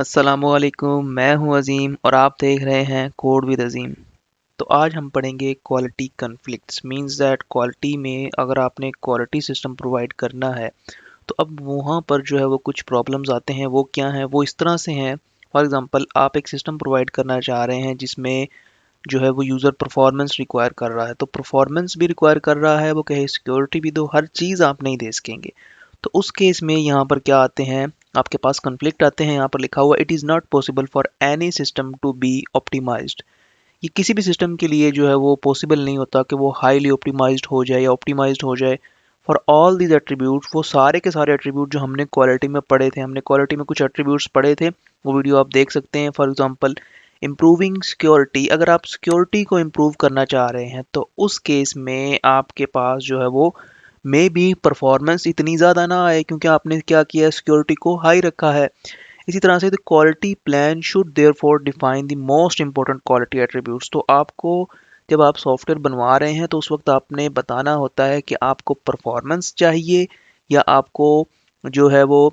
अस्सलामुअलैकुम, मैं हूं अज़ीम और आप देख रहे हैं कोड विद अज़ीम। तो आज हम पढ़ेंगे quality conflicts. Means that quality में अगर आपने क्वालिटी सिस्टम प्रोवाइड करना है तो अब वहाँ पर जो है वो कुछ प्रॉब्लम्स आते हैं। वो क्या हैं? वो इस तरह से हैं। फॉर एग्जांपल, आप एक सिस्टम प्रोवाइड करना चाह रहे हैं जिसमें जो है वो यूज़र परफॉर्मेंस रिक्वायर कर रहा है, तो परफॉर्मेंस भी रिक्वायर कर रहा है, वो कहे सिक्योरिटी भी दो, हर चीज़ आप नहीं दे सकेंगे। तो उस केस में यहाँ पर क्या आते हैं, आपके पास कॉन्फ्लिक्ट आते हैं। यहाँ पर लिखा हुआ it is not possible for any system to be optimised. ये किसी भी सिस्टम के लिए जो है वो पॉसिबल नहीं होता कि वो हाईली ऑप्टिमाइज्ड हो जाए या ऑप्टिमाइज्ड हो जाए फॉर ऑल दीज एट्रीब्यूट्स। वो सारे के सारे एट्रीब्यूट जो हमने क्वालिटी में पढ़े थे, हमने क्वालिटी में कुछ एट्रीब्यूट्स पढ़े थे, वो वीडियो आप देख सकते हैं। फॉर एग्जांपल, इम्प्रूविंग सिक्योरिटी, अगर आप सिक्योरिटी को इम्प्रूव करना चाह रहे हैं तो उस केस में आपके पास जो है वो मे बी परफॉर्मेंस इतनी ज़्यादा ना आए, क्योंकि आपने क्या किया, सिक्योरिटी को हाई रखा है। इसी तरह से the quality plan should therefore define the most important quality attributes. तो आपको जब आप सॉफ्टवेयर बनवा रहे हैं तो उस वक्त आपने बताना होता है कि आपको परफॉर्मेंस चाहिए या आपको जो है वो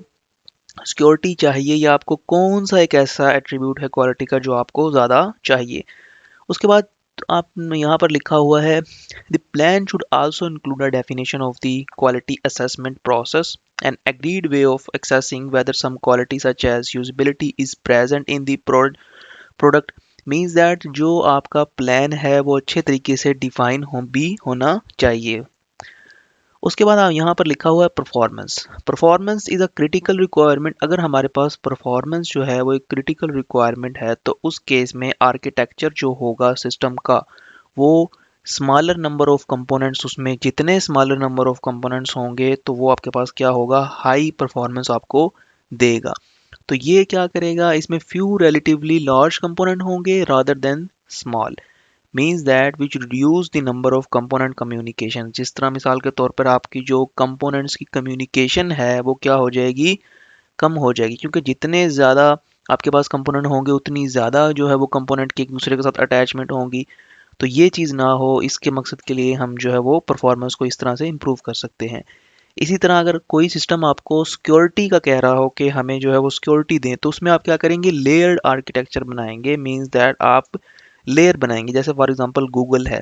सिक्योरिटी चाहिए, या आपको कौन सा एक ऐसा एट्रीब्यूट है क्वालिटी का जो आपको ज़्यादा चाहिए। उसके बाद आप यहाँ पर लिखा हुआ है the plan should also include a definition of the quality assessment process an agreed way of accessing whether some quality such as usability is present in the product. Means that जो आपका प्लान है वो अच्छे तरीके से define होना चाहिए। उसके बाद यहाँ पर लिखा हुआ है performance. Performance is a critical requirement. अगर हमारे पास परफॉर्मेंस जो है वो एक क्रिटिकल रिक्वायरमेंट है तो उस केस में आर्किटेक्चर जो होगा सिस्टम का, वो स्मॉलर नंबर ऑफ कंपोनेंट्स, उसमें जितने स्मॉलर नंबर ऑफ कंपोनेंट्स होंगे तो वो आपके पास क्या होगा, हाई परफॉर्मेंस आपको देगा। तो ये क्या करेगा, इसमें फ्यू रिलेटिवली लार्ज कंपोनेंट होंगे rather than small. Means that which reduce the number of component communication. जिस तरह मिसाल के तौर पर आपकी जो कंपोनेंट्स की कम्युनिकेशन है वो क्या हो जाएगी, कम हो जाएगी, क्योंकि जितने ज़्यादा आपके पास कंपोनेंट होंगे उतनी ज़्यादा जो है वो कंपोनेंट की एक दूसरे के साथ अटैचमेंट होंगी। तो ये चीज़ ना हो, इसके मकसद के लिए हम जो है वो परफॉर्मेंस को इस तरह से इम्प्रूव कर सकते हैं। इसी तरह अगर कोई सिस्टम आपको सिक्योरिटी का कह रहा हो कि हमें जो है वो सिक्योरिटी दें, तो उसमें आप क्या करेंगे, लेयर्ड आर्किटेक्चर बनाएंगे। मींस दैट आप लेयर बनाएंगे। जैसे फॉर एग्जांपल गूगल है।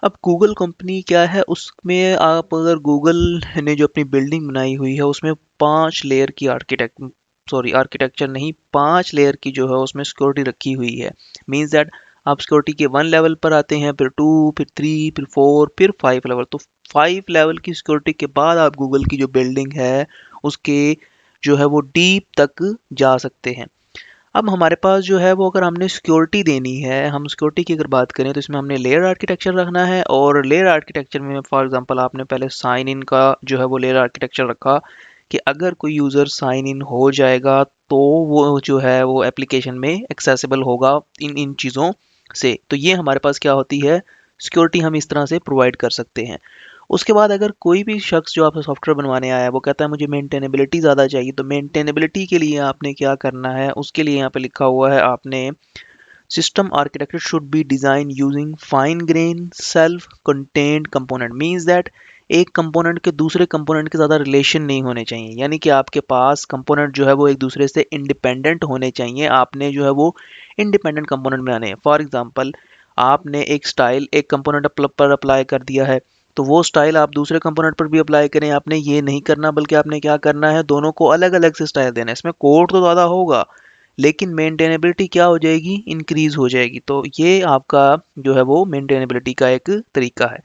अब गूगल कंपनी क्या है, उसमें आप अगर गूगल ने जो अपनी बिल्डिंग बनाई हुई है उसमें 5 लेयर की आर्किटेक्चर नहीं, 5 लेयर की जो है उसमें सिक्योरिटी रखी हुई है। मींस दैट आप सिक्योरिटी के 1 लेवल पर आते हैं, फिर 2, फिर 3, फिर 4, फिर 5 लेवल। तो 5 लेवल की सिक्योरिटी के बाद आप गूगल की जो बिल्डिंग है उसके जो है वो डीप तक जा सकते हैं। अब हमारे पास जो है वो अगर हमने सिक्योरिटी देनी है, हम सिक्योरिटी की अगर बात करें तो इसमें हमने लेयर आर्किटेक्चर रखना है। और लेयर आर्किटेक्चर में फॉर एग्जांपल आपने पहले साइन इन का जो है वो लेयर आर्किटेक्चर रखा कि अगर कोई यूज़र साइन इन हो जाएगा तो वो जो है वो एप्लीकेशन में एक्सेसिबल होगा इन इन चीज़ों से। तो ये हमारे पास क्या होती है, सिक्योरिटी हम इस तरह से प्रोवाइड कर सकते हैं। उसके बाद अगर कोई भी शख्स जो आपसे सॉफ्टवेयर बनवाने आया है वो कहता है मुझे मेंटेनेबिलिटी ज़्यादा चाहिए, तो मेंटेनेबिलिटी के लिए आपने क्या करना है, उसके लिए यहाँ पे लिखा हुआ है आपने system architecture should be design using fine grain self contained component. Means that एक कंपोनेंट के दूसरे कंपोनेंट के ज़्यादा रिलेशन नहीं होने चाहिए, यानी कि आपके पास कंपोनेंट जो है वो एक दूसरे से इंडिपेंडेंट होने चाहिए। आपने जो है वो इंडिपेंडेंट कंपोनेंट बनाने हैं। फॉर एग्जांपल, आपने एक स्टाइल एक कंपोनेंट पर अप्लाई कर दिया है, तो वो स्टाइल आप दूसरे कंपोनेंट पर भी अप्लाई करें। आपने ये नहीं करना, बल्कि आपने क्या करना है, दोनों को अलग अलग से स्टाइल देना है। इसमें कोड तो ज़्यादा होगा लेकिन मेंटेनेबिलिटी क्या हो जाएगी, इंक्रीज हो जाएगी। तो ये आपका जो है वो मेंटेनेबिलिटी का एक तरीका है।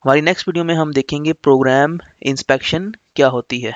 हमारी नेक्स्ट वीडियो में हम देखेंगे प्रोग्राम इंस्पेक्शन क्या होती है।